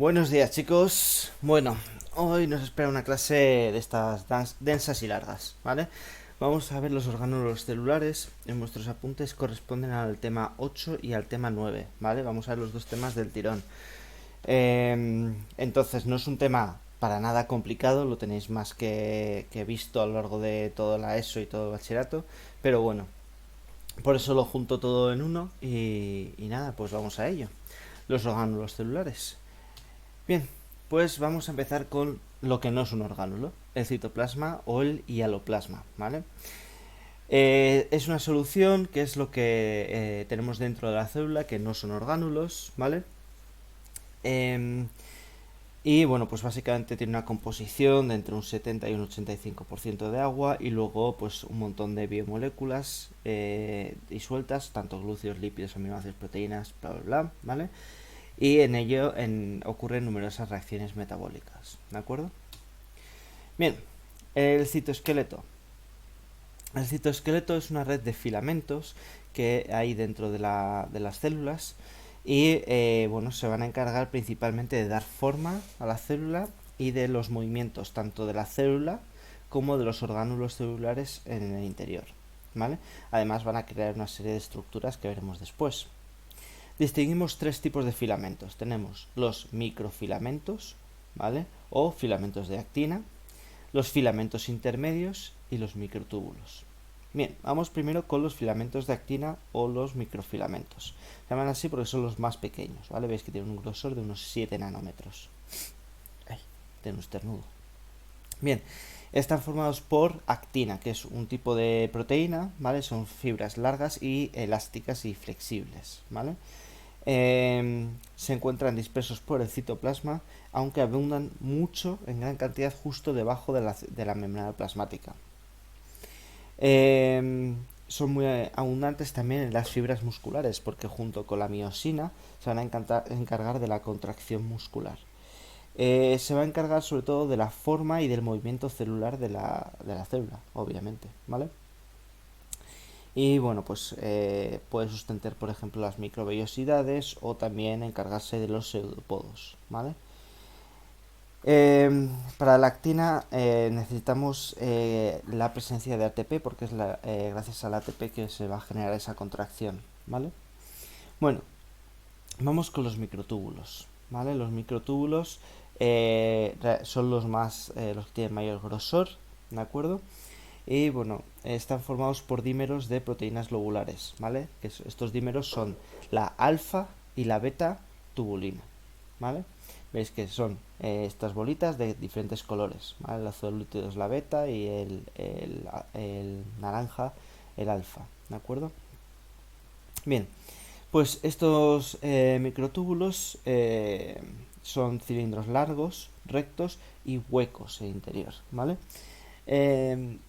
Buenos días, chicos. Bueno, hoy nos espera una clase de estas densas y largas, ¿vale? Vamos a ver los orgánulos celulares. En vuestros apuntes corresponden al tema 8 y al tema 9, ¿vale? Vamos a ver los dos temas del tirón. Entonces, no es un tema para nada complicado, lo tenéis más que visto a lo largo de toda la ESO y todo el bachillerato, pero bueno, por eso lo junto todo en uno y nada, pues vamos a ello. Los orgánulos celulares. Bien, pues vamos a empezar con lo que no es un orgánulo, el citoplasma o el hialoplasma, ¿vale? Es una solución que es lo que tenemos dentro de la célula, que no son orgánulos, ¿vale? Eh, y bueno, pues básicamente tiene una composición de entre un 70 y un 85% de agua y luego pues un montón de biomoléculas disueltas, tanto glúcidos, lípidos, aminoácidos, proteínas, bla, bla, bla, ¿vale? Y en ello ocurren numerosas reacciones metabólicas, ¿de acuerdo? Bien, el citoesqueleto. El citoesqueleto es una red de filamentos que hay dentro de las células y bueno, se van a encargar principalmente de dar forma a la célula y de los movimientos tanto de la célula como de los orgánulos celulares en el interior, ¿vale? Además van a crear una serie de estructuras que veremos después. Distinguimos tres tipos de filamentos. Tenemos los microfilamentos, ¿vale? O filamentos de actina, los filamentos intermedios y los microtúbulos. Bien, vamos primero con los filamentos de actina o los microfilamentos. Se llaman así porque son los más pequeños, ¿vale? Veis que tienen un grosor de unos 7 nanómetros. Ay, tengo un estornudo. Bien, están formados por actina, que es un tipo de proteína, ¿vale? Son fibras largas y elásticas y flexibles, ¿vale? Se encuentran dispersos por el citoplasma, aunque abundan mucho en gran cantidad justo debajo de la membrana plasmática. Son muy abundantes también en las fibras musculares, porque junto con la miosina se van a encargar de la contracción muscular. Se va a encargar sobre todo de la forma y del movimiento celular de la célula, obviamente, ¿vale? Y bueno, pues puede sustentar, por ejemplo, las microvellosidades o también encargarse de los pseudopodos, ¿vale? Para la actina necesitamos la presencia de ATP porque es gracias al ATP que se va a generar esa contracción, ¿vale? Bueno, vamos con los microtúbulos, ¿vale? Los microtúbulos son los que tienen mayor grosor, ¿de acuerdo? Y bueno, están formados por dímeros de proteínas globulares, ¿vale? Estos dímeros son la alfa y la beta tubulina, ¿vale? Veis que son estas bolitas de diferentes colores, ¿vale? El azul es la beta y el naranja el alfa, ¿de acuerdo? Bien, pues estos microtúbulos son cilindros largos, rectos y huecos en el interior, ¿vale? Eh,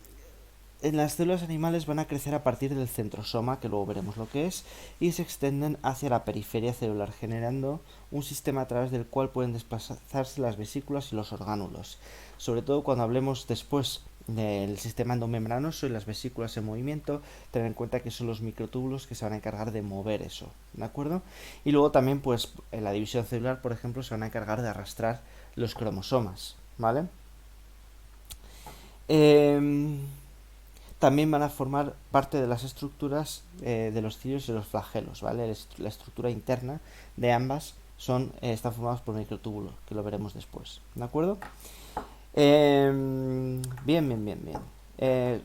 en las células animales van a crecer a partir del centrosoma, que luego veremos lo que es, y se extienden hacia la periferia celular, generando un sistema a través del cual pueden desplazarse las vesículas y los orgánulos. Sobre todo cuando hablemos después del sistema endomembranoso y las vesículas en movimiento, tener en cuenta que son los microtúbulos que se van a encargar de mover eso, ¿de acuerdo? Y luego también, pues, en la división celular, por ejemplo, se van a encargar de arrastrar los cromosomas, ¿vale? Eh, También van a formar parte de las estructuras de los cilios y los flagelos, ¿vale? La estructura interna de ambas están formadas por microtúbulos, que lo veremos después, ¿de acuerdo? Bien.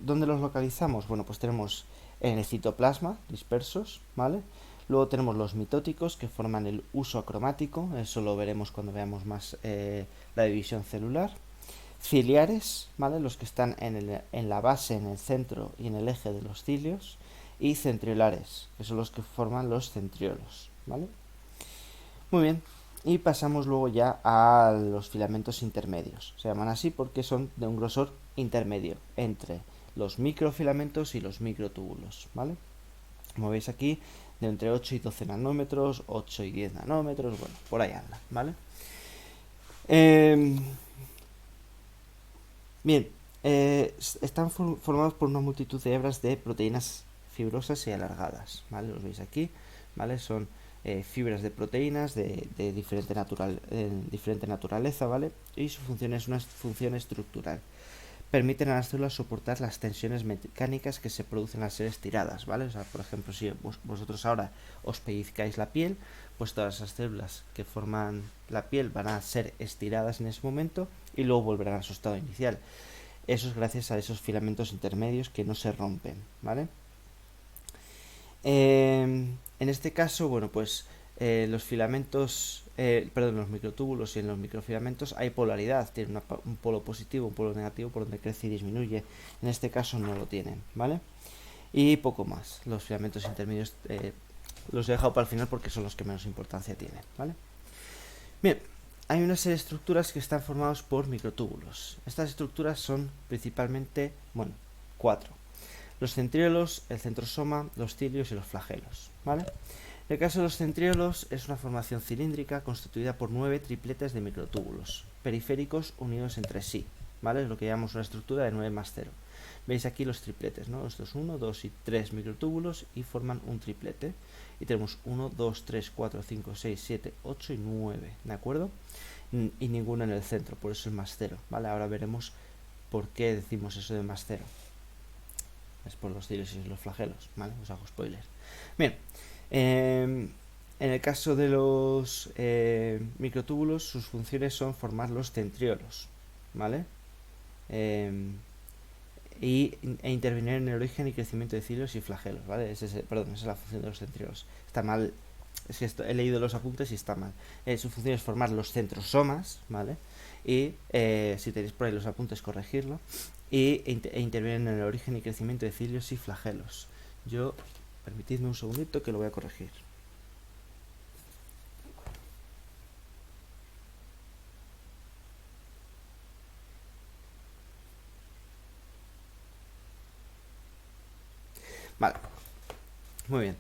¿Dónde los localizamos? Bueno, pues tenemos en el citoplasma dispersos, ¿vale? Luego tenemos los mitóticos que forman el uso acromático, eso lo veremos cuando veamos más la división celular. Ciliares, ¿vale? Los que están en la base, en el centro y en el eje de los cilios. Y centriolares, que son los que forman los centriolos, ¿vale? Muy bien. Y pasamos luego ya a los filamentos intermedios. Se llaman así porque son de un grosor intermedio entre los microfilamentos y los microtúbulos, ¿vale? Como veis aquí, de entre 8 y 12 nanómetros, 8 y 10 nanómetros, bueno, por ahí anda, ¿vale? Eh, Bien, están formados por una multitud de hebras de proteínas fibrosas y alargadas, ¿vale? Los veis aquí, ¿vale? Son fibras de proteínas de diferente naturaleza, ¿vale? Y su función es una función estructural. Permiten a las células soportar las tensiones mecánicas que se producen al ser estiradas, ¿vale? O sea, por ejemplo, si vosotros ahora os pellizcáis la piel, pues todas esas células que forman la piel van a ser estiradas en ese momento y luego volverán a su estado inicial. Eso es gracias a esos filamentos intermedios que no se rompen, ¿vale? En este caso, bueno, pues los filamentos, los microtúbulos y en los microfilamentos hay polaridad, tienen un polo positivo, un polo negativo por donde crece y disminuye. En este caso no lo tienen, ¿vale? Y poco más. Los filamentos intermedios los he dejado para el final porque son los que menos importancia tienen, ¿vale? Bien, hay una serie de estructuras que están formadas por microtúbulos. Estas estructuras son principalmente, bueno, 4. Los centriolos, el centrosoma, los cilios y los flagelos, ¿vale? En el caso de los centriolos es una formación cilíndrica constituida por 9 tripletes de microtúbulos periféricos unidos entre sí, ¿vale? Es lo que llamamos una estructura de 9 más 0. Veis aquí los tripletes, ¿no? Estos 1, 2 y 3 microtúbulos y forman un triplete. Y tenemos 1, 2, 3, 4, 5, 6, 7, 8 y 9, ¿de acuerdo? Y ninguno en el centro, por eso es más 0, ¿vale? Ahora veremos por qué decimos eso de más 0. Es por los cilios y los flagelos, ¿vale? Os hago spoiler. Bien, en el caso de los microtúbulos, sus funciones son formar los centriolos, ¿vale? E intervenir en el origen y crecimiento de cilios y flagelos, ¿vale? Esa es la función de los centriolos. Está mal, es que he leído los apuntes y está mal. Su función es formar los centrosomas, ¿vale? Y si tenéis por ahí los apuntes, corregirlo. E intervienen en el origen y crecimiento de cilios y flagelos. Permitidme un segundito que lo voy a corregir. Vale, muy bien.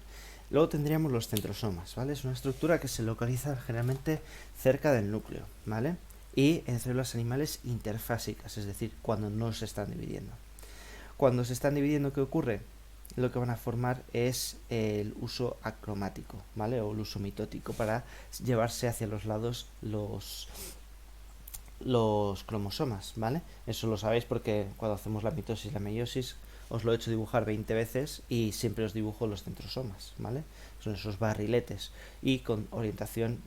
Luego tendríamos los centrosomas, ¿vale? Es una estructura que se localiza generalmente cerca del núcleo, ¿vale? Y en células animales interfásicas, es decir, cuando no se están dividiendo. Cuando se están dividiendo, ¿qué ocurre? Lo que van a formar es el uso acromático, ¿vale? O el uso mitótico para llevarse hacia los lados los cromosomas, ¿vale? Eso lo sabéis porque cuando hacemos la mitosis y la meiosis os lo he hecho dibujar 20 veces y siempre os dibujo los centrosomas, ¿vale? Son esos barriletes y con orientación,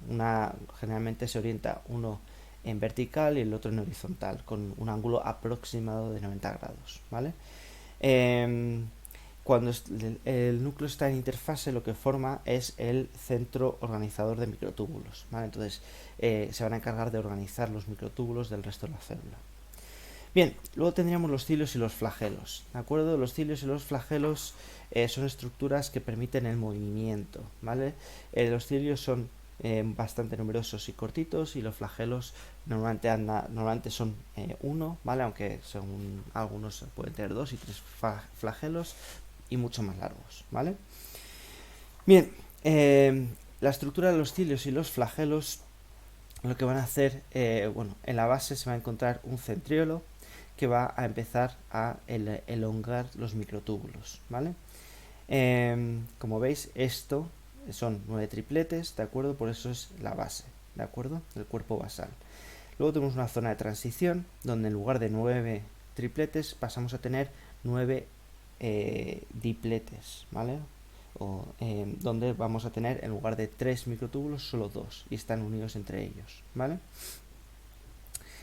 generalmente se orienta uno en vertical y el otro en horizontal, con un ángulo aproximado de 90 grados, ¿vale? Cuando el núcleo está en interfase, lo que forma es el centro organizador de microtúbulos, ¿vale? Entonces se van a encargar de organizar los microtúbulos del resto de la célula. Bien, luego tendríamos los cilios y los flagelos, ¿de acuerdo? Los cilios y los flagelos son estructuras que permiten el movimiento, ¿vale? Los cilios son bastante numerosos y cortitos y los flagelos normalmente son uno, ¿vale? Aunque según algunos pueden tener 2 y 3 flagelos y mucho más largos, ¿vale? Bien, la estructura de los cilios y los flagelos lo que van a hacer, en la base se va a encontrar un centriolo que va a empezar a elongar los microtúbulos, ¿vale? Como veis, esto son 9 tripletes, ¿de acuerdo? Por eso es la base, ¿de acuerdo? El cuerpo basal. Luego tenemos una zona de transición donde en lugar de 9 tripletes pasamos a tener 9 dipletes, ¿vale? Donde vamos a tener en lugar de 3 microtúbulos solo 2 y están unidos entre ellos, ¿vale?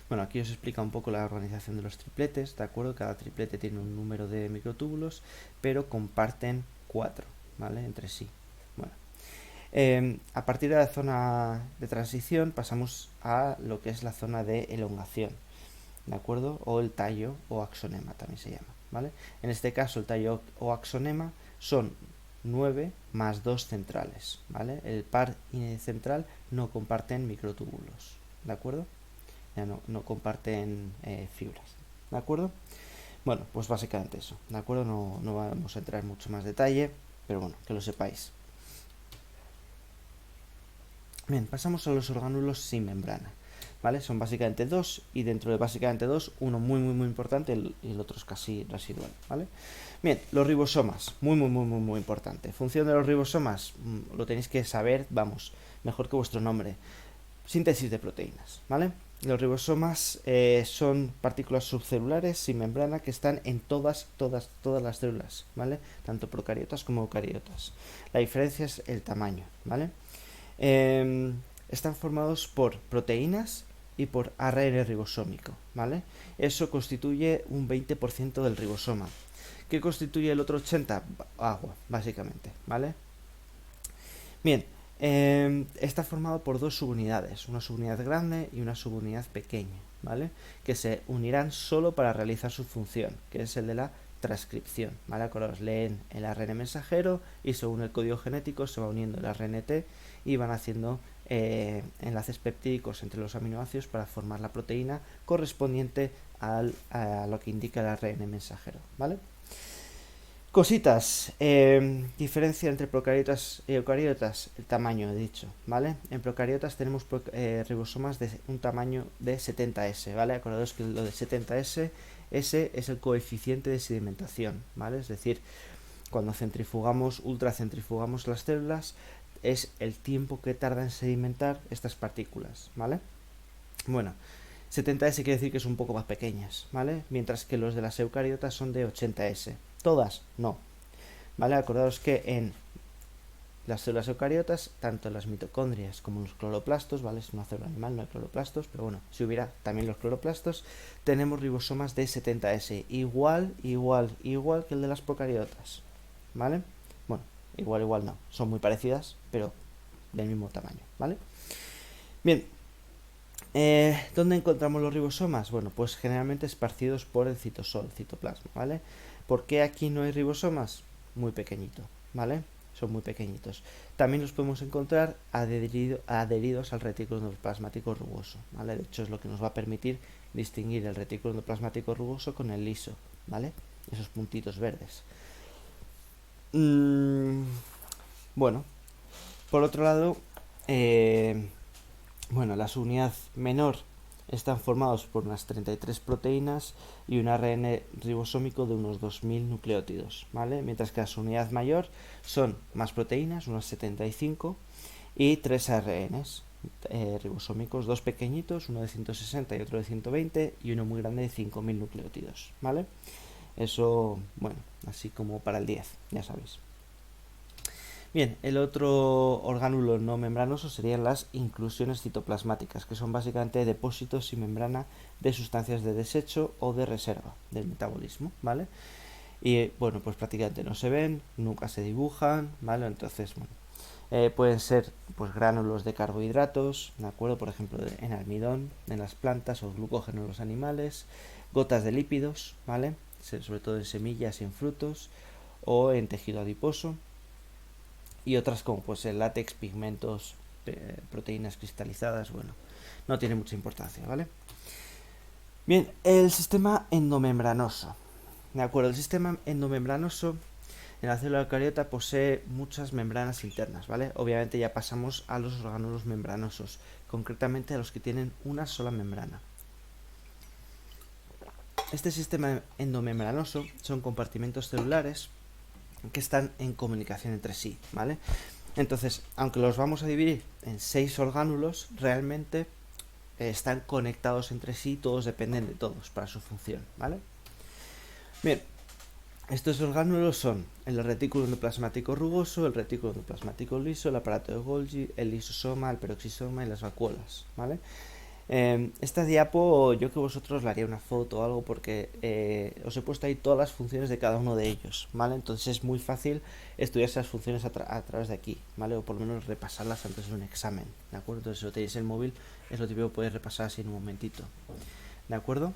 Bueno, aquí os explica un poco la organización de los tripletes, ¿de acuerdo? Cada triplete tiene un número de microtúbulos, pero comparten 4, ¿vale? Entre sí. Bueno, a partir de la zona de transición pasamos a lo que es la zona de elongación, ¿de acuerdo? O el tallo o axonema también se llama, ¿vale? En este caso el tallo o axonema son 9 más 2 centrales, ¿vale? El par central no comparten microtúbulos, ¿de acuerdo? Ya no comparten fibras, ¿de acuerdo? Bueno, pues básicamente eso, ¿de acuerdo? No vamos a entrar en mucho más detalle, pero bueno, que lo sepáis. Bien, pasamos a los orgánulos sin membrana. ¿vale? Son básicamente dos, y dentro de básicamente dos, uno muy importante y el otro es casi residual, ¿vale? Bien, los ribosomas, muy importante. Función de los ribosomas, lo tenéis que saber, vamos, mejor que vuestro nombre. Síntesis de proteínas, ¿vale? Los ribosomas son partículas subcelulares sin membrana que están en todas las células, ¿vale? Tanto procariotas como eucariotas. La diferencia es el tamaño, ¿vale? Están formados por proteínas y por ARN ribosómico, ¿vale? Eso constituye un 20% del ribosoma. ¿Qué constituye el otro 80%? Agua, básicamente, ¿vale? Bien, está formado por dos subunidades, una subunidad grande y una subunidad pequeña, ¿vale? Que se unirán solo para realizar su función, que es el de la transcripción, ¿vale? Acordaos, leen el ARN mensajero y según el código genético se va uniendo el RNT y van haciendo enlaces peptídicos entre los aminoácidos para formar la proteína correspondiente a lo que indica el ARN mensajero, ¿vale? Cositas, diferencia entre procariotas y eucariotas, el tamaño he dicho, ¿vale? En procariotas tenemos ribosomas de un tamaño de 70S, ¿vale? Acordaos que lo de 70S, ese es el coeficiente de sedimentación, ¿vale? Es decir, cuando centrifugamos, ultracentrifugamos las células, es el tiempo que tarda en sedimentar estas partículas, ¿vale? Bueno, 70S quiere decir que son un poco más pequeñas, ¿vale? Mientras que los de las eucariotas son de 80S. Todas, no. ¿Vale? Acordaos que en las células eucariotas, tanto en las mitocondrias como en los cloroplastos, ¿vale? Es una célula animal, no hay cloroplastos, pero bueno, si hubiera también los cloroplastos, tenemos ribosomas de 70S, igual que el de las procariotas, ¿vale? Bueno, igual no, son muy parecidas, pero del mismo tamaño, ¿vale? Bien, ¿dónde encontramos los ribosomas? Bueno, pues generalmente esparcidos por el citoplasma, ¿vale? ¿Por qué aquí no hay ribosomas? Muy pequeñito, ¿vale? Son muy pequeñitos. También los podemos encontrar adheridos al retículo endoplasmático rugoso, ¿vale? De hecho es lo que nos va a permitir distinguir el retículo endoplasmático rugoso con el liso, ¿vale? Esos puntitos verdes. Bueno, por otro lado, bueno, la subunidad menor están formados por unas 33 proteínas y un ARN ribosómico de unos 2000 nucleótidos, ¿vale? Mientras que la subunidad mayor son más proteínas, unas 75, y 3 ARNs ribosómicos, dos pequeñitos, uno de 160 y otro de 120, y uno muy grande de 5000 nucleótidos, ¿vale? Eso, bueno, así como para el 10, ya sabéis. Bien, el otro orgánulo no membranoso serían las inclusiones citoplasmáticas, que son básicamente depósitos sin membrana de sustancias de desecho o de reserva del metabolismo, ¿vale? Y bueno, pues prácticamente no se ven, nunca se dibujan, ¿vale? Entonces, bueno, pueden ser pues gránulos de carbohidratos, ¿de acuerdo? Por ejemplo, en almidón, en las plantas o glucógeno en los animales, gotas de lípidos, ¿vale? Sobre todo en semillas y en frutos o en tejido adiposo. Y otras como pues el látex, pigmentos, proteínas cristalizadas, bueno, no tiene mucha importancia, ¿vale? Bien, el sistema endomembranoso. De acuerdo, el sistema endomembranoso en la célula eucariota posee muchas membranas internas, ¿vale? Obviamente ya pasamos a los orgánulos membranosos, concretamente a los que tienen una sola membrana. Este sistema endomembranoso son compartimentos celulares que están en comunicación entre sí, ¿vale? Entonces, aunque los vamos a dividir en 6 orgánulos, realmente están conectados entre sí, todos dependen de todos para su función, ¿vale? Bien, estos orgánulos son el retículo endoplasmático rugoso, el retículo endoplasmático liso, el aparato de Golgi, el lisosoma, el peroxisoma y las vacuolas, ¿vale? Esta diapo yo que vosotros le haría una foto o algo porque os he puesto ahí todas las funciones de cada uno de ellos, ¿vale? Entonces es muy fácil estudiar esas funciones a través de aquí, ¿vale? O por lo menos repasarlas antes de un examen, ¿de acuerdo? Entonces si lo tenéis en el móvil es lo típico que podéis repasar así en un momentito, ¿de acuerdo?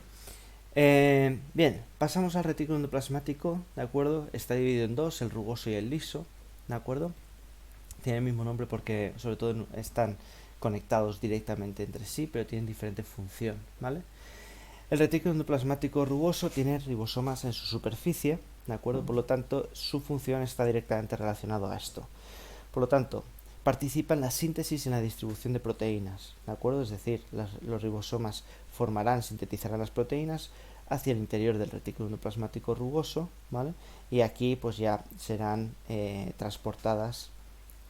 Bien, pasamos al retículo endoplasmático, ¿de acuerdo? Está dividido en dos, el rugoso y el liso, ¿de acuerdo? Tiene el mismo nombre porque sobre todo están conectados directamente entre sí, pero tienen diferente función, ¿vale? El retículo endoplasmático rugoso tiene ribosomas en su superficie, ¿de acuerdo? Por lo tanto, su función está directamente relacionada a esto. Por lo tanto, participa en la síntesis y en la distribución de proteínas, ¿de acuerdo? Es decir, los ribosomas sintetizarán las proteínas hacia el interior del retículo endoplasmático rugoso, ¿vale? Y aquí pues ya serán transportadas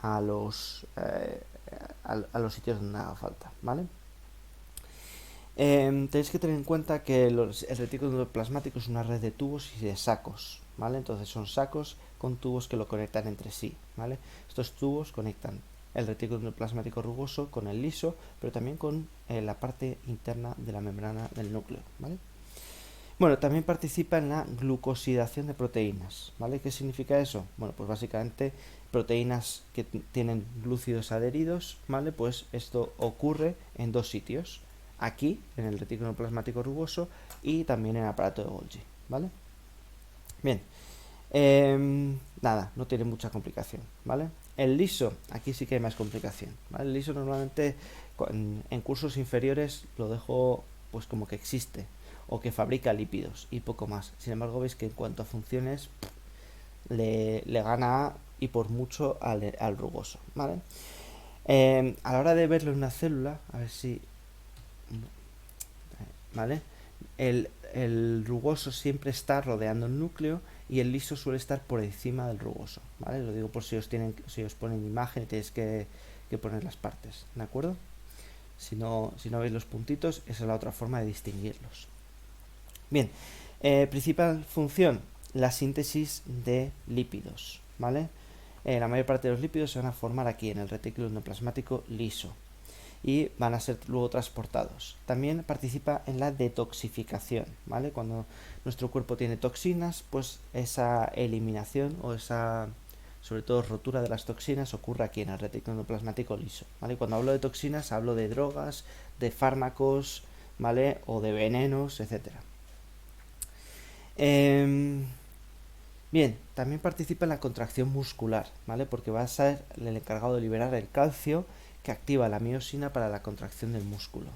a los sitios donde haga falta, ¿vale? Tenéis que tener en cuenta que el retículo endoplasmático es una red de tubos y de sacos, ¿vale? Entonces son sacos con tubos que lo conectan entre sí, ¿vale? Estos tubos conectan el retículo endoplasmático rugoso con el liso, pero también con la parte interna de la membrana del núcleo, ¿vale? Bueno, también participa en la glucosidación de proteínas, ¿vale? ¿Qué significa eso? Bueno, pues básicamente proteínas que tienen glúcidos adheridos, ¿vale? Pues esto ocurre en dos sitios, aquí, en el retículo plasmático rugoso, y también en el aparato de Golgi, ¿vale? Bien, nada, no tiene mucha complicación, ¿vale? El liso, aquí sí que hay más complicación, ¿vale? El liso normalmente en cursos inferiores lo dejo pues como que existe, o que fabrica lípidos y poco más. Sin embargo, veis que en cuanto a funciones le gana y por mucho al rugoso, ¿vale? A la hora de verlo en una célula, a ver si... ¿Vale? El rugoso siempre está rodeando el núcleo y el liso suele estar por encima del rugoso, ¿vale? Lo digo por si os ponen imagen y tenéis que poner las partes, ¿de acuerdo? Si no veis los puntitos, esa es la otra forma de distinguirlos. Bien, principal función, la síntesis de lípidos, ¿vale? La mayor parte de los lípidos se van a formar aquí en el retículo endoplasmático liso y van a ser luego transportados. También participa en la detoxificación, ¿vale? Cuando nuestro cuerpo tiene toxinas, pues esa eliminación o esa, sobre todo, rotura de las toxinas ocurre aquí en el retículo endoplasmático liso, ¿vale? Cuando hablo de toxinas hablo de drogas, de fármacos, ¿vale? O de venenos, etcétera. Bien, también participa en la contracción muscular, ¿vale? Porque va a ser el encargado de liberar el calcio que activa la miosina para la contracción del músculo.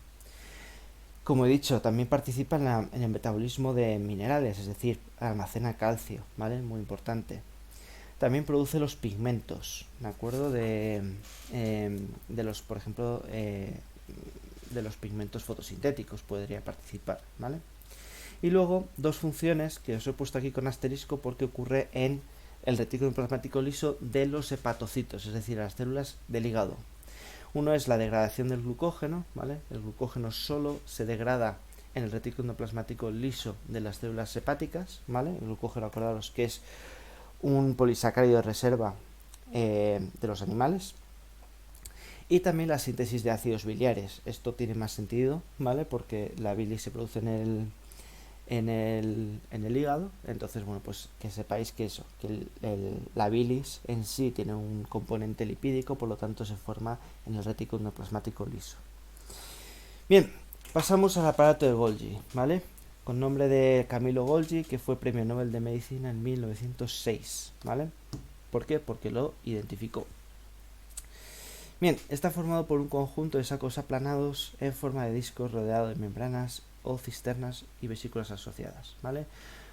Como he dicho, también participa en el metabolismo de minerales, es decir, almacena calcio, ¿vale? Muy importante. También produce los pigmentos, ¿de acuerdo? De los, por ejemplo, de los pigmentos fotosintéticos podría participar, ¿vale? Y luego dos funciones que os he puesto aquí con asterisco porque ocurre en el retículo plasmático liso de los hepatocitos, es decir, las células del hígado. Uno es la degradación del glucógeno, ¿vale? El glucógeno solo se degrada en el retículo endoplasmático liso de las células hepáticas, ¿vale? El glucógeno, acordaros que es un polisacárido de reserva de los animales. Y también la síntesis de ácidos biliares. Esto tiene más sentido, ¿vale? Porque la bilis se produce en el hígado. Entonces, bueno, pues que sepáis que eso, que la bilis en sí tiene un componente lipídico, por lo tanto se forma en el retículo endoplasmático liso. Bien, pasamos al aparato de Golgi, ¿vale? Con nombre de Camillo Golgi, que fue premio Nobel de Medicina en 1906, ¿vale? ¿Por qué? Porque lo identificó. Bien, está formado por un conjunto de sacos aplanados en forma de discos rodeado de membranas o cisternas y vesículas asociadas, ¿vale?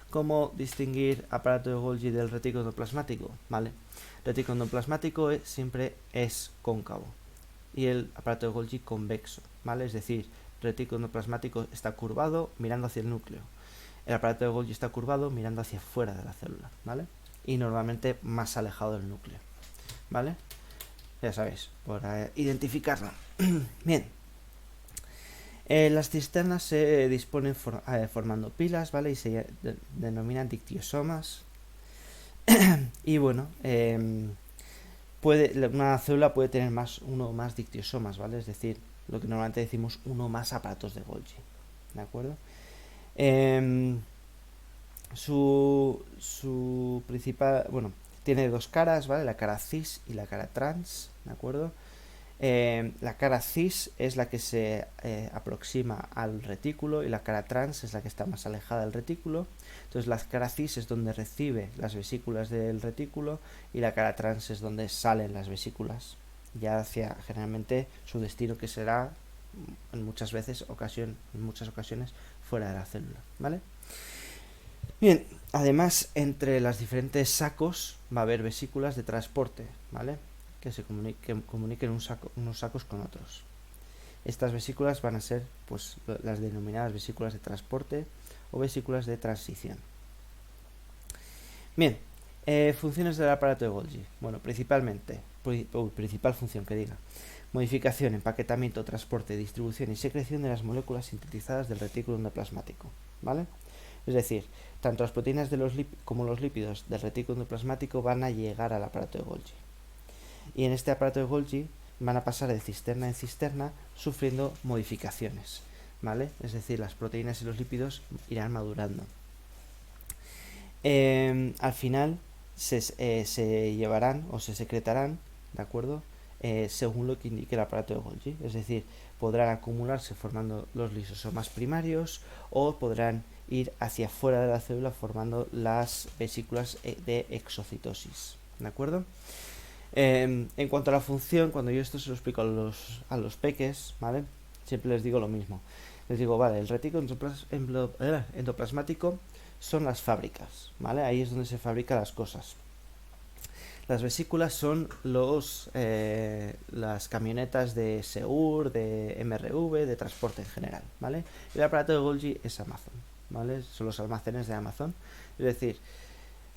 ¿Cómo distinguir aparato de Golgi del retículo endoplasmático? ¿Vale? El retículo endoplasmático siempre es cóncavo y el aparato de Golgi convexo, ¿vale? Es decir, el retículo endoplasmático está curvado mirando hacia el núcleo. El aparato de Golgi está curvado mirando hacia fuera de la célula, ¿vale? Y normalmente más alejado del núcleo, ¿vale? Ya sabéis, por identificarla. Bien. Las cisternas se disponen formando pilas, ¿vale? Y se denominan dictiosomas. Y bueno, una célula puede tener uno o más dictiosomas, ¿vale? Es decir, lo que normalmente decimos uno o más aparatos de Golgi, ¿de acuerdo? Su principal, bueno, tiene dos caras, ¿vale? La cara cis y la cara trans, ¿de acuerdo? La cara cis es la que se aproxima al retículo y la cara trans es la que está más alejada del retículo. Entonces la cara cis es donde recibe las vesículas del retículo y la cara trans es donde salen las vesículas ya hacia generalmente su destino, que será en muchas ocasiones fuera de la célula, ¿vale? Bien, además entre los diferentes sacos va a haber vesículas de transporte, ¿vale? que comuniquen unos sacos con otros. Estas vesículas van a ser pues las denominadas vesículas de transporte o vesículas de transición. Bien, funciones del aparato de Golgi. Bueno, principal función que diga. Modificación, empaquetamiento, transporte, distribución y secreción de las moléculas sintetizadas del retículo endoplasmático, ¿vale? Es decir, tanto las proteínas como los lípidos del retículo endoplasmático van a llegar al aparato de Golgi. Y en este aparato de Golgi van a pasar de cisterna en cisterna sufriendo modificaciones, ¿vale? Es decir, las proteínas y los lípidos irán madurando. Al final se llevarán o se secretarán, ¿de acuerdo? Según lo que indique el aparato de Golgi, es decir, podrán acumularse formando los lisosomas primarios o podrán ir hacia afuera de la célula formando las vesículas de exocitosis, ¿de acuerdo? En cuanto a la función, cuando yo esto se lo explico a los peques, ¿vale? Siempre les digo lo mismo. Les digo, vale, el retículo endoplasmático son las fábricas, ¿vale? Ahí es donde se fabrican las cosas. Las vesículas son las camionetas de Seur, de MRV, de transporte en general, ¿vale? El aparato de Golgi es Amazon, ¿vale? Son los almacenes de Amazon. Es decir,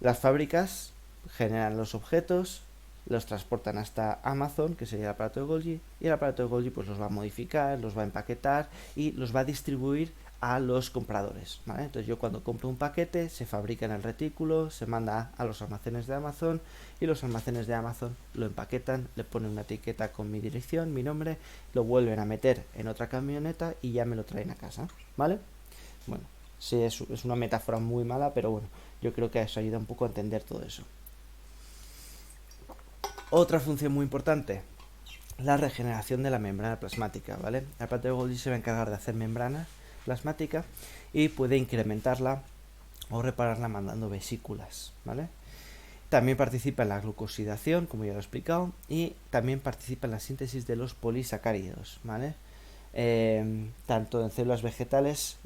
las fábricas generan los objetos, los transportan hasta Amazon, que sería el aparato de Golgi, y el aparato de Golgi pues los va a modificar, los va a empaquetar y los va a distribuir a los compradores, ¿vale? Entonces yo cuando compro un paquete se fabrica en el retículo, se manda a los almacenes de Amazon y los almacenes de Amazon lo empaquetan, le ponen una etiqueta con mi dirección, mi nombre, lo vuelven a meter en otra camioneta y ya me lo traen a casa, ¿vale? Bueno, sí, es una metáfora muy mala, pero bueno, yo creo que eso ayuda un poco a entender todo eso. Otra función muy importante, la regeneración de la membrana plasmática, ¿vale? El aparato de Golgi se va a encargar de hacer membrana plasmática y puede incrementarla o repararla mandando vesículas, ¿vale? También participa en la glucosidación, como ya lo he explicado, y también participa en la síntesis de los polisacáridos, ¿vale? Tanto en células vegetales,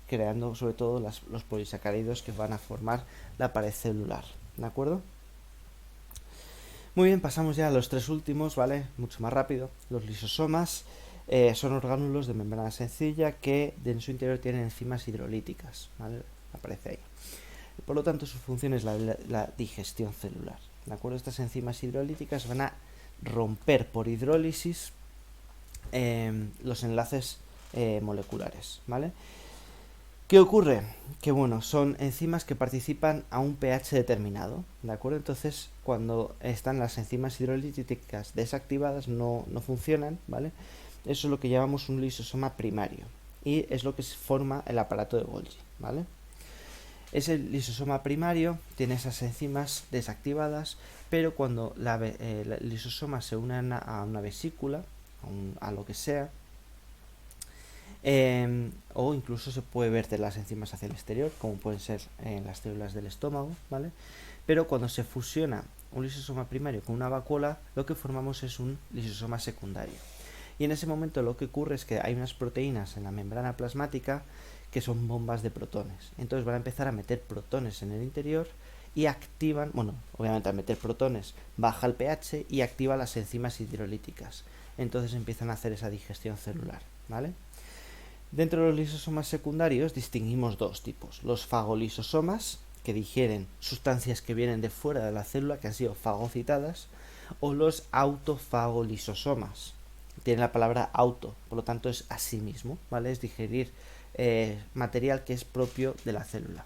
creando sobre todo los polisacáridos que van a formar la pared celular, ¿de acuerdo? Muy bien, pasamos ya a los tres últimos, ¿vale? Mucho más rápido. Los lisosomas son orgánulos de membrana sencilla que en su interior tienen enzimas hidrolíticas, ¿vale? Aparece ahí. Por lo tanto, su función es la digestión celular, ¿de acuerdo? Estas enzimas hidrolíticas van a romper por hidrólisis los enlaces moleculares, ¿vale? ¿Qué ocurre? Que bueno, son enzimas que participan a un pH determinado, ¿de acuerdo? Entonces, cuando están las enzimas hidrolíticas desactivadas, no funcionan, ¿vale? Eso es lo que llamamos un lisosoma primario y es lo que forma el aparato de Golgi, ¿vale? Ese lisosoma primario tiene esas enzimas desactivadas, pero cuando el lisosoma se une a una vesícula, a lo que sea, o incluso se puede verter las enzimas hacia el exterior, como pueden ser en las células del estómago, ¿vale? Pero cuando se fusiona un lisosoma primario con una vacuola, lo que formamos es un lisosoma secundario. Y en ese momento lo que ocurre es que hay unas proteínas en la membrana plasmática que son bombas de protones. Entonces van a empezar a meter protones en el interior y activan, bueno, obviamente al meter protones baja el pH y activa las enzimas hidrolíticas. Entonces empiezan a hacer esa digestión celular, ¿vale? Dentro de los lisosomas secundarios distinguimos dos tipos: los fagolisosomas, que digieren sustancias que vienen de fuera de la célula, que han sido fagocitadas, o los autofagolisosomas. Tiene la palabra auto, por lo tanto es a sí mismo, ¿vale? Es digerir material que es propio de la célula,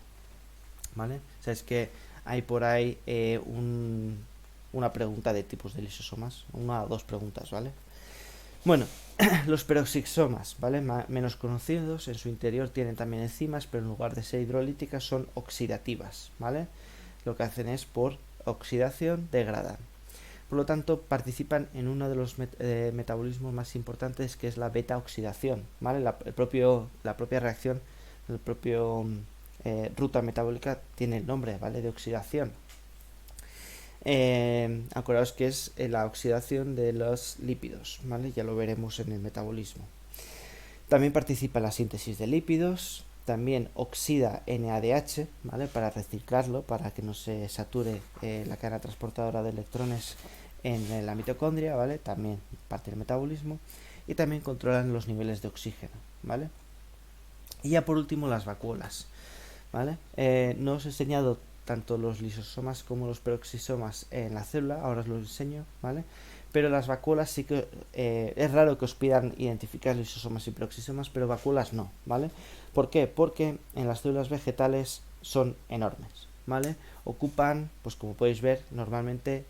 ¿vale? O sea, es que hay por ahí una pregunta de tipos de lisosomas, una o dos preguntas, ¿vale? Bueno, los peroxisomas, ¿vale? Menos conocidos, en su interior tienen también enzimas, pero en lugar de ser hidrolíticas son oxidativas, ¿vale? Lo que hacen es por oxidación degradan. Por lo tanto, participan en uno de los metabolismos más importantes, que es la beta-oxidación, ¿vale? La propia reacción, la propia ruta metabólica tiene el nombre, ¿vale? De oxidación. Acordaos que es la oxidación de los lípidos, ¿vale? Ya lo veremos en el metabolismo. También participa en la síntesis de lípidos, también oxida NADH, ¿vale? Para reciclarlo, para que no se sature la cadena transportadora de electrones en la mitocondria, ¿vale? También parte del metabolismo, y también controlan los niveles de oxígeno, ¿vale? Y ya por último las vacuolas, ¿vale? No os he enseñado tanto los lisosomas como los peroxisomas en la célula, ahora os los enseño, ¿vale? Pero las vacuolas sí que es raro que os pidan identificar lisosomas y peroxisomas, pero vacuolas no, ¿vale? ¿Por qué? Porque en las células vegetales son enormes, ¿vale? Ocupan, pues como podéis ver, normalmente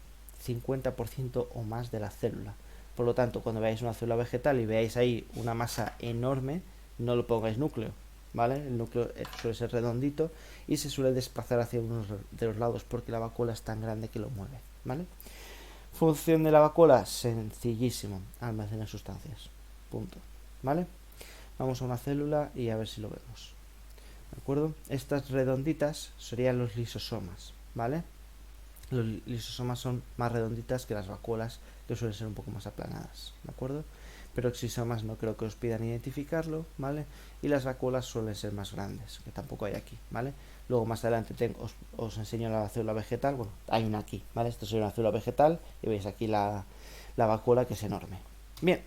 50% o más de la célula. Por lo tanto, cuando veáis una célula vegetal y veáis ahí una masa enorme, no lo pongáis núcleo, ¿vale? El núcleo suele ser redondito y se suele desplazar hacia uno de los lados porque la vacuola es tan grande que lo mueve, ¿vale? Función de la vacuola, sencillísimo, almacenar sustancias, punto, ¿vale? Vamos a una célula y a ver si lo vemos, ¿de acuerdo? Estas redonditas serían los lisosomas, ¿vale? Los lisosomas son más redonditas que las vacuolas, que suelen ser un poco más aplanadas, ¿de acuerdo? Pero exisomas no creo que os pidan identificarlo, ¿vale? Y las vacuolas suelen ser más grandes, que tampoco hay aquí, ¿vale? Luego más adelante os enseño la célula vegetal, bueno, hay una aquí, ¿vale? Esto sería una célula vegetal y veis aquí la vacuola, que es enorme. Bien,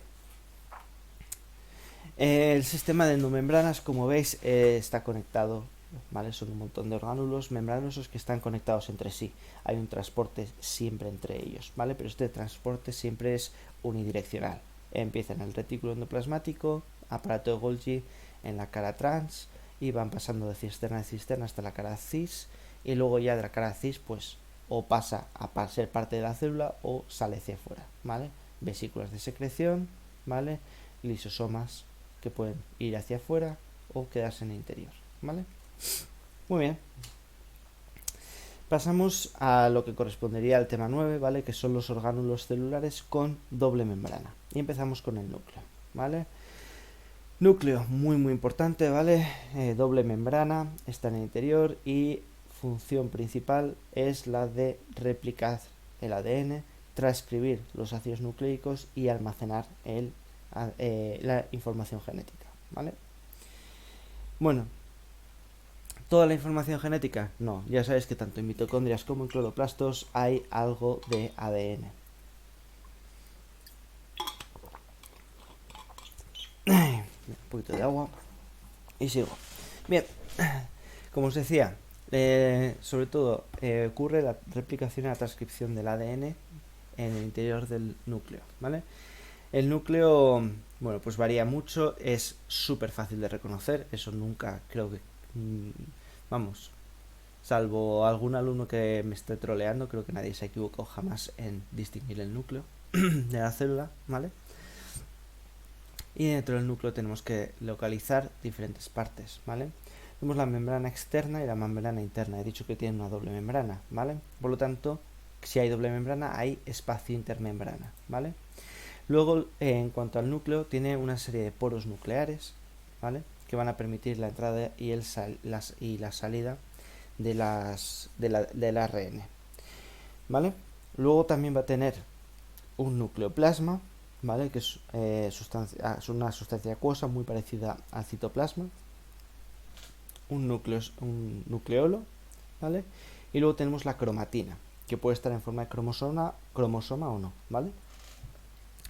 el sistema de endomembranas, como veis, está conectado, ¿vale? Son un montón de orgánulos membranosos que están conectados entre sí. Hay un transporte siempre entre ellos, ¿vale? Pero este transporte siempre es unidireccional. Empieza en el retículo endoplasmático, aparato de Golgi en la cara trans, y van pasando de cisterna a cisterna hasta la cara cis, y luego ya de la cara cis, pues, o pasa a ser parte de la célula o sale hacia afuera, ¿vale? Vesículas de secreción, ¿vale? Lisosomas que pueden ir hacia afuera o quedarse en el interior, ¿vale? Muy bien. Pasamos a lo que correspondería al tema 9, ¿vale? Que son los orgánulos celulares con doble membrana. Y empezamos con el núcleo, ¿vale? Núcleo, muy muy importante, ¿vale? Doble membrana, está en el interior y función principal es la de replicar el ADN, transcribir los ácidos nucleicos y almacenar la información genética, ¿vale? Bueno, ¿toda la información genética? No, ya sabéis que tanto en mitocondrias como en cloroplastos hay algo de ADN. Un poquito de agua y sigo. Bien, como os decía, sobre todo ocurre la replicación y la transcripción del ADN en el interior del núcleo, ¿vale? El núcleo, bueno, pues varía mucho, es súper fácil de reconocer, eso nunca creo que, vamos, salvo algún alumno que me esté troleando, creo que nadie se ha equivocado jamás en distinguir el núcleo de la célula, ¿vale? Y dentro del núcleo tenemos que localizar diferentes partes, ¿vale? Tenemos la membrana externa y la membrana interna. He dicho que tienen una doble membrana, ¿vale? Por lo tanto, si hay doble membrana, hay espacio intermembrana, ¿vale? Luego, en cuanto al núcleo, tiene una serie de poros nucleares, ¿vale? Que van a permitir la entrada y la salida del ARN, ¿vale? Luego también va a tener un nucleoplasma, ¿vale? Que es una sustancia acuosa muy parecida al citoplasma, un nucleolo, ¿vale? Y luego tenemos la cromatina, que puede estar en forma de cromosoma o no, ¿vale?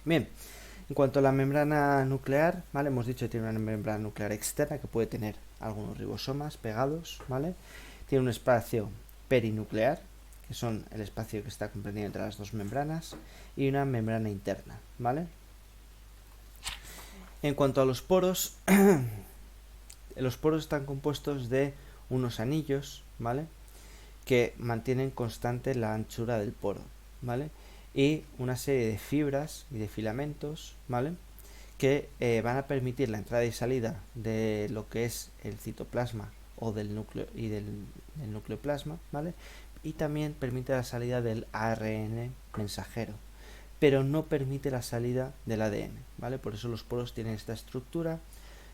Bien, en cuanto a la membrana nuclear, ¿vale? Hemos dicho que tiene una membrana nuclear externa que puede tener algunos ribosomas pegados, ¿vale? Tiene un espacio perinuclear, que son el espacio que está comprendido entre las dos membranas, y una membrana interna, ¿vale? En cuanto a los poros, los poros están compuestos de unos anillos, ¿vale? Que mantienen constante la anchura del poro, ¿vale? Y una serie de fibras y de filamentos, ¿vale? Que van a permitir la entrada y salida de lo que es el citoplasma o del núcleo y del nucleoplasma, ¿vale? Y también permite la salida del ARN mensajero, pero no permite la salida del ADN, ¿vale? Por eso los poros tienen esta estructura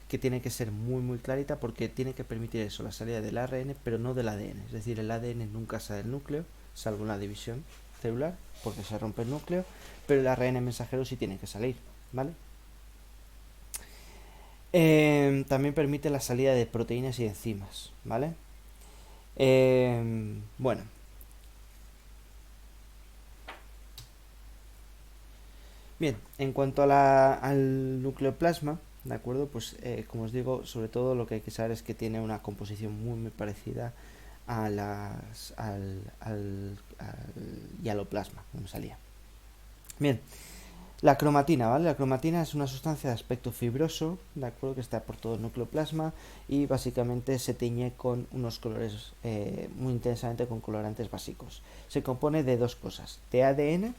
que tiene que ser muy muy clarita, porque tiene que permitir eso, la salida del ARN, pero no del ADN. Es decir, el ADN nunca sale del núcleo, salvo una división celular, porque se rompe el núcleo, pero el ARN mensajero sí tiene que salir, ¿vale? También permite la salida de proteínas y enzimas, ¿vale? Bueno, Bien, en cuanto al nucleoplasma, ¿de acuerdo? Pues como os digo, sobre todo lo que hay que saber es que tiene una composición muy parecida a al hialoplasma, no me salía. Bien, la cromatina, ¿vale? La cromatina es una sustancia de aspecto fibroso, ¿de acuerdo? Que está por todo el nucleoplasma y básicamente se tiñe con unos colores muy intensamente con colorantes básicos. Se compone de dos cosas, de ADN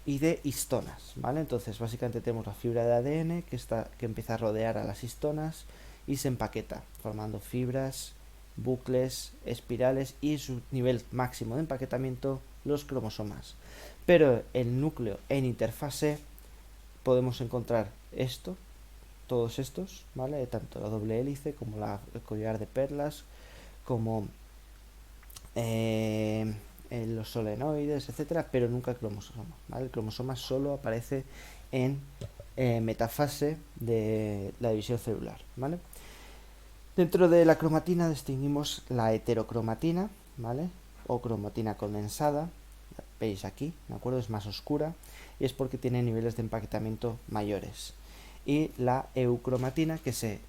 y de histonas, ¿vale? Entonces, básicamente tenemos la fibra de ADN que empieza a rodear a las histonas y se empaqueta, formando fibras, bucles, espirales y su nivel máximo de empaquetamiento, los cromosomas. Pero el núcleo en interfase podemos encontrar todos estos, ¿vale? Tanto la doble hélice como el collar de perlas, como eh, los solenoides, etcétera, pero nunca el cromosoma, ¿vale? El cromosoma solo aparece en metafase de la división celular, ¿vale? Dentro de la cromatina distinguimos la heterocromatina, ¿vale? O cromatina condensada, veis aquí, ¿de acuerdo? Es más oscura y es porque tiene niveles de empaquetamiento mayores. Y la eucromatina, que se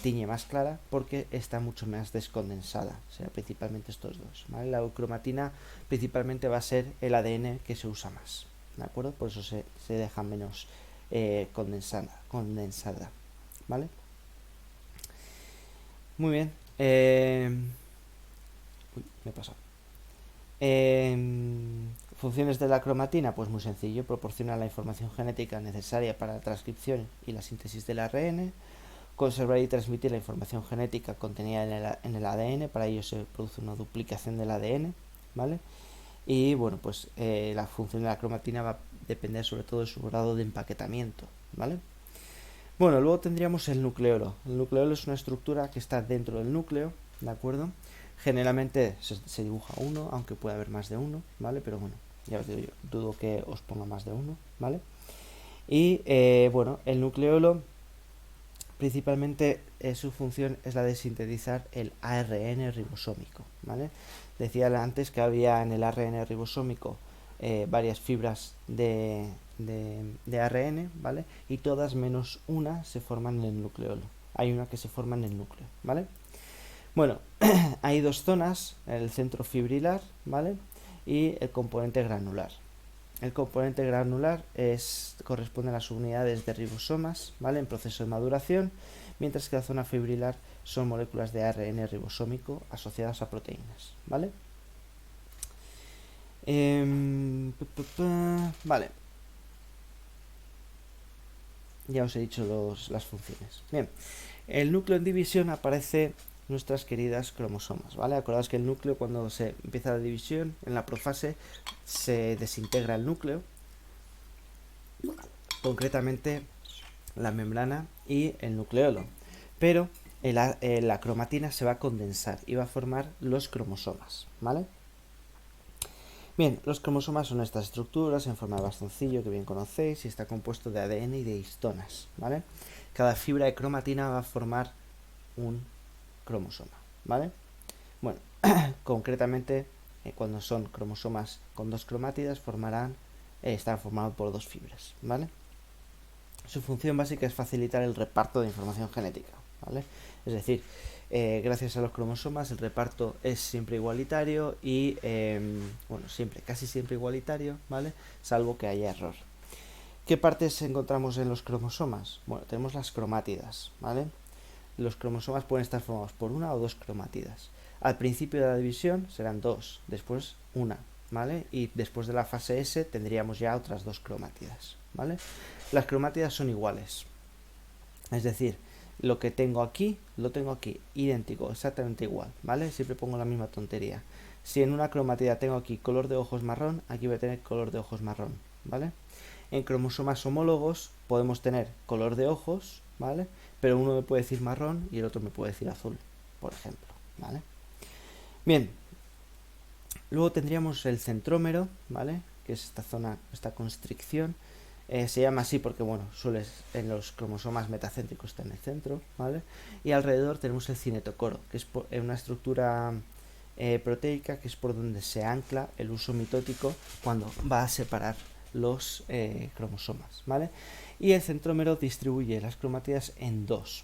tiñe más clara porque está mucho más descondensada. O sea, principalmente estos dos, ¿vale? La eucromatina principalmente va a ser el ADN que se usa más, ¿de acuerdo? Por eso se deja menos condensada, ¿vale? Muy bien. Uy, me he pasado. Funciones de la cromatina, pues muy sencillo, proporciona la información genética necesaria para la transcripción y la síntesis del ARN, conservar y transmitir la información genética contenida en el ADN, para ello se produce una duplicación del ADN, ¿vale? Y bueno, pues la función de la cromatina va a depender sobre todo de su grado de empaquetamiento, ¿vale? Bueno, luego tendríamos el nucleolo. El nucleolo es una estructura que está dentro del núcleo, ¿de acuerdo? Generalmente se dibuja uno, aunque puede haber más de uno, ¿vale? Pero bueno, ya os digo yo, dudo que os ponga más de uno, ¿vale? Y bueno, el nucleolo principalmente su función es la de sintetizar el ARN ribosómico, ¿vale? Decía antes que había en el ARN ribosómico varias fibras de ARN, ¿vale? Y todas menos una se forman en el nucleolo. Hay una que se forma en el núcleo, ¿vale? Bueno, hay dos zonas, el centro fibrilar, ¿vale? Y el componente granular. El componente granular corresponde a las unidades de ribosomas, ¿vale? En proceso de maduración, mientras que la zona fibrilar son moléculas de ARN ribosómico asociadas a proteínas, ¿vale? Vale, ya os he dicho las funciones. Bien, el núcleo en división aparece nuestras queridas cromosomas, ¿vale? Acordaos que el núcleo, cuando se empieza la división, en la profase se desintegra el núcleo, concretamente la membrana y el nucleolo, pero la cromatina se va a condensar y va a formar los cromosomas, ¿vale? Bien, los cromosomas son estas estructuras en forma de bastoncillo que bien conocéis y está compuesto de ADN y de histonas, ¿vale? Cada fibra de cromatina va a formar un cromosoma, ¿vale? Bueno, concretamente cuando son cromosomas con dos cromátidas estarán formados por dos fibras, ¿vale? Su función básica es facilitar el reparto de información genética, ¿vale? Es decir, gracias a los cromosomas el reparto es siempre igualitario y, bueno, casi siempre igualitario, ¿vale? Salvo que haya error. ¿Qué partes encontramos en los cromosomas? Bueno, tenemos las cromátidas, ¿vale? Los cromosomas pueden estar formados por una o dos cromátidas. Al principio de la división serán dos, después una, ¿vale? Y después de la fase S tendríamos ya otras dos cromátidas, ¿vale? Las cromátidas son iguales, es decir, lo que tengo aquí, lo tengo aquí, idéntico, exactamente igual, ¿vale? Siempre pongo la misma tontería. Si en una cromatida tengo aquí color de ojos marrón, aquí voy a tener color de ojos marrón, ¿vale? En cromosomas homólogos podemos tener color de ojos, ¿vale? Pero uno me puede decir marrón y el otro me puede decir azul, por ejemplo, ¿vale? Bien, luego tendríamos el centrómero, ¿vale? Que es esta zona, esta constricción. Se llama así porque, bueno, en los cromosomas metacéntricos está en el centro, ¿vale? Y alrededor tenemos el cinetocoro, que es una estructura proteica que es por donde se ancla el uso mitótico cuando va a separar los cromosomas, ¿vale? Y el centrómero distribuye las cromátidas en dos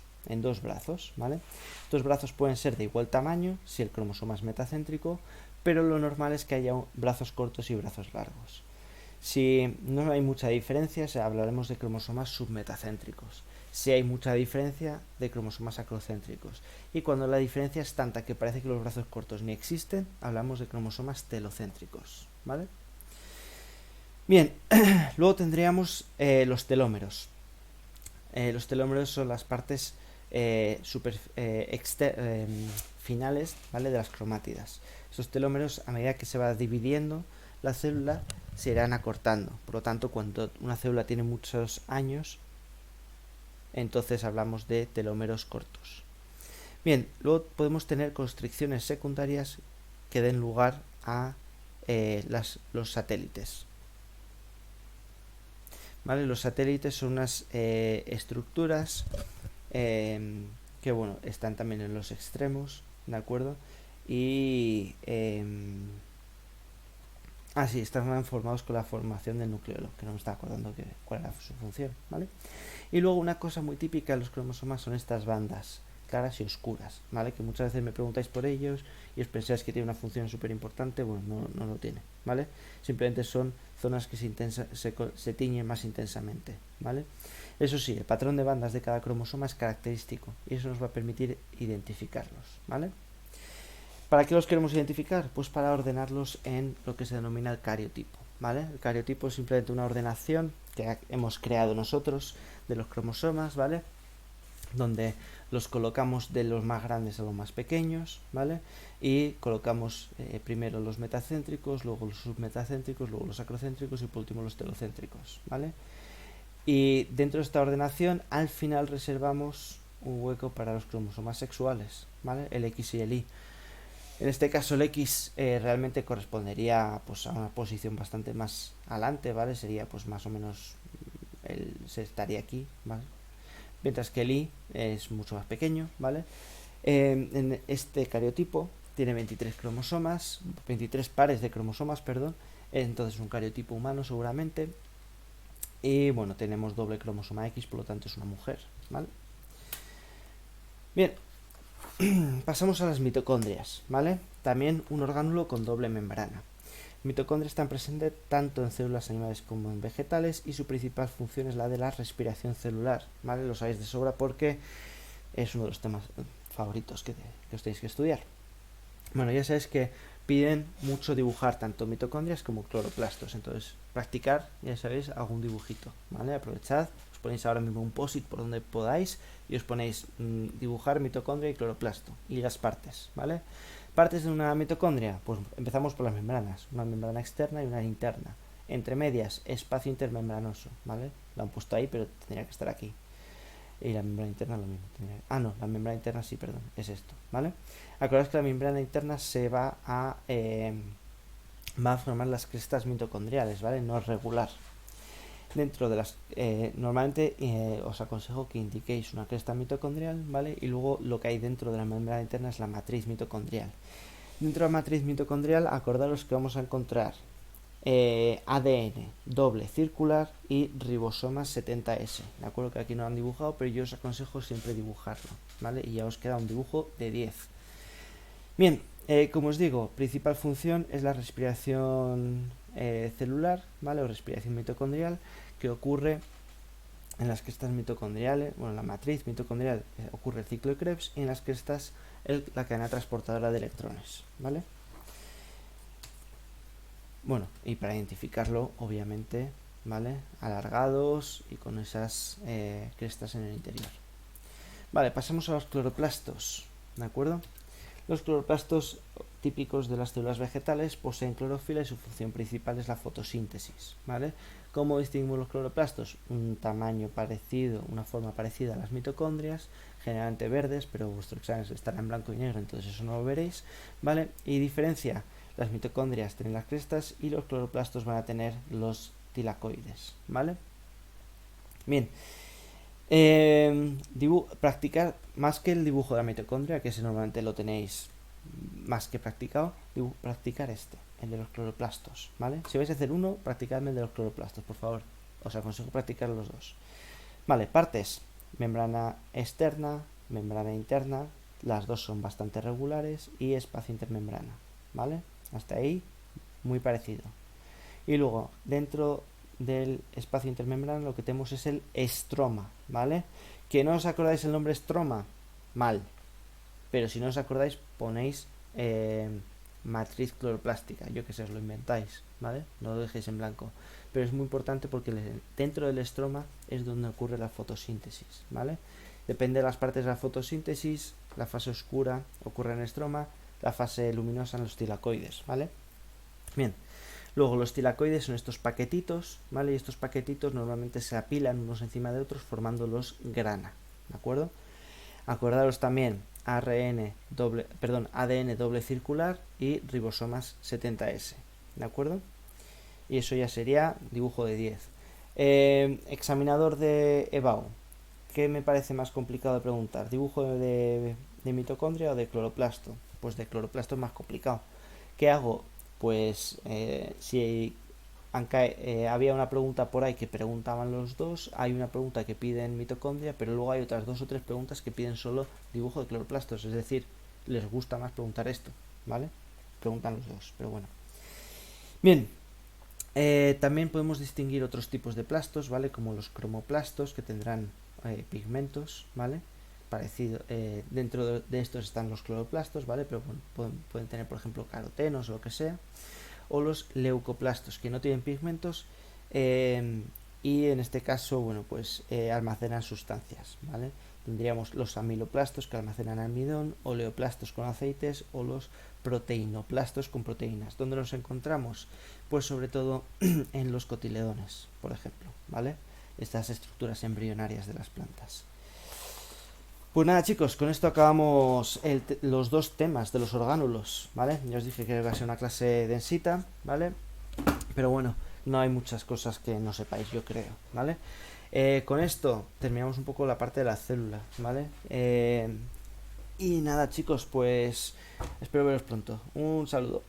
brazos, ¿vale? Estos brazos pueden ser de igual tamaño si el cromosoma es metacéntrico, pero lo normal es que haya brazos cortos y brazos largos. Si no hay mucha diferencia, hablaremos de cromosomas submetacéntricos. Si hay mucha diferencia, de cromosomas acrocéntricos. Y cuando la diferencia es tanta que parece que los brazos cortos ni existen, hablamos de cromosomas telocéntricos, ¿vale? Bien, luego tendríamos los telómeros. Los telómeros son las partes finales, ¿vale?, de las cromátidas. Estos telómeros, a medida que se va dividiendo la célula, se irán acortando. Por lo tanto, cuando una célula tiene muchos años, entonces hablamos de telómeros cortos. Bien, luego podemos tener constricciones secundarias que den lugar a los satélites. ¿Vale? Los satélites son unas estructuras que, bueno, están también en los extremos, ¿de acuerdo? Y sí, están formados con la formación del nucleolo, que no me estaba acordando cuál era su función, ¿vale? Y luego una cosa muy típica de los cromosomas son estas bandas claras y oscuras, ¿vale? Que muchas veces me preguntáis por ellos y os pensáis que tiene una función súper importante. Bueno, no lo tiene, ¿vale? Simplemente son zonas que se tiñen más intensamente, ¿vale? Eso sí, el patrón de bandas de cada cromosoma es característico y eso nos va a permitir identificarlos, ¿vale? ¿Para qué los queremos identificar? Pues para ordenarlos en lo que se denomina el cariotipo, ¿vale? El cariotipo es simplemente una ordenación que hemos creado nosotros de los cromosomas, ¿vale? Donde los colocamos de los más grandes a los más pequeños, ¿vale? Y colocamos primero los metacéntricos, luego los submetacéntricos, luego los acrocéntricos y por último los telocéntricos, ¿vale? Y dentro de esta ordenación, al final reservamos un hueco para los cromosomas sexuales, ¿vale? El X y el Y. En este caso el X realmente correspondería, pues, a una posición bastante más adelante, ¿vale? Sería, pues, más o menos, se estaría aquí, ¿vale? Mientras que el Y es mucho más pequeño, ¿vale? En este cariotipo tiene 23 cromosomas, 23 pares de cromosomas, perdón. Entonces un cariotipo humano seguramente. Y bueno, tenemos doble cromosoma X, por lo tanto es una mujer, ¿vale? Bien, pasamos a las mitocondrias, ¿vale? También un orgánulo con doble membrana. Mitocondrias están presentes tanto en células animales como en vegetales y su principal función es la de la respiración celular, ¿vale? Lo sabéis de sobra porque es uno de los temas favoritos que os tenéis que estudiar. Bueno, ya sabéis que piden mucho dibujar tanto mitocondrias como cloroplastos, entonces practicar, ya sabéis, algún dibujito, ¿vale? Aprovechad, os ponéis ahora mismo un post-it por donde podáis y os ponéis dibujar mitocondria y cloroplasto y las partes, ¿vale? Partes de una mitocondria, pues empezamos por las membranas, una membrana externa y una interna. Entre medias, espacio intermembranoso, ¿vale? Lo han puesto ahí, pero tendría que estar aquí. Y la membrana interna lo mismo. No, la membrana interna sí, perdón, es esto, ¿vale? Acordaos que la membrana interna se va a formar las crestas mitocondriales, ¿vale? No es regular. Dentro de las normalmente os aconsejo que indiquéis una cresta mitocondrial, ¿vale? Y luego lo que hay dentro de la membrana interna es la matriz mitocondrial. Dentro de la matriz mitocondrial, acordaros que vamos a encontrar ADN doble circular y ribosomas 70S. De acuerdo que aquí no lo han dibujado, pero yo os aconsejo siempre dibujarlo, ¿vale? Y ya os queda un dibujo de 10. Bien, como os digo, principal función es la respiración celular, ¿vale? O respiración mitocondrial, que ocurre en las crestas mitocondriales, bueno, en la matriz mitocondrial ocurre el ciclo de Krebs y en las crestas la cadena transportadora de electrones, ¿vale? Bueno, y para identificarlo, obviamente, ¿vale? Alargados y con esas crestas en el interior. Vale, pasamos a los cloroplastos, ¿de acuerdo? Los cloroplastos típicos de las células vegetales poseen clorofila y su función principal es la fotosíntesis, ¿vale? ¿Cómo distinguimos los cloroplastos? Un tamaño parecido, una forma parecida a las mitocondrias, generalmente verdes, pero vuestro examen estará en blanco y negro, entonces eso no lo veréis, ¿vale? Y diferencia, las mitocondrias tienen las crestas y los cloroplastos van a tener los tilacoides, ¿vale? Bien, practicar más que el dibujo de la mitocondria, que ese normalmente lo tenéis más que practicado, practicar este. el de los cloroplastos, ¿vale? Si vais a hacer uno, practicadme el de los cloroplastos, por favor. Os aconsejo practicar los dos. Vale, partes. Membrana externa, membrana interna, las dos son bastante regulares y espacio intermembrana, ¿vale? Hasta ahí, muy parecido. Y luego, dentro del espacio intermembrana lo que tenemos es el estroma, ¿vale? ¿Que no os acordáis el nombre estroma? Mal. Pero si no os acordáis, ponéis matriz cloroplástica, yo que sé, os lo inventáis, ¿vale? No lo dejéis en blanco. Pero es muy importante porque dentro del estroma es donde ocurre la fotosíntesis, ¿vale? Depende de las partes de la fotosíntesis, la fase oscura ocurre en el estroma, la fase luminosa en los tilacoides, ¿vale? Bien, luego los tilacoides son estos paquetitos, ¿vale? Y estos paquetitos normalmente se apilan unos encima de otros formando los grana, ¿de acuerdo? Acordaros también ADN doble circular y ribosomas 70S, ¿de acuerdo? Y eso ya sería dibujo de 10. Examinador de EBAU. ¿Qué me parece más complicado de preguntar? ¿Dibujo de mitocondria o de cloroplasto? Pues de cloroplasto es más complicado. ¿Qué hago? Pues si había una pregunta por ahí que preguntaban los dos, hay una pregunta que piden mitocondria, pero luego hay otras 2 o 3 preguntas que piden solo dibujo de cloroplastos, es decir, les gusta más preguntar esto, ¿vale? Preguntan los dos, pero bueno. Bien, también podemos distinguir otros tipos de plastos, ¿vale? Como los cromoplastos, que tendrán pigmentos, ¿vale? Parecido, dentro de estos están los cloroplastos, ¿vale? Pero bueno, pueden tener, por ejemplo, carotenos o lo que sea. O los leucoplastos, que no tienen pigmentos y en este caso, bueno, pues almacenan sustancias, ¿vale? Tendríamos los amiloplastos que almacenan almidón, oleoplastos con aceites o los proteinoplastos con proteínas. ¿Dónde los encontramos? Pues sobre todo en los cotiledones, por ejemplo, ¿vale? Estas estructuras embrionarias de las plantas. Pues nada, chicos, con esto acabamos los dos temas de los orgánulos, ¿vale? Ya os dije que iba a ser una clase densita, ¿vale? Pero bueno, no hay muchas cosas que no sepáis, yo creo, ¿vale? Con esto terminamos un poco la parte de la célula, ¿vale? Y nada, chicos, pues espero veros pronto. Un saludo.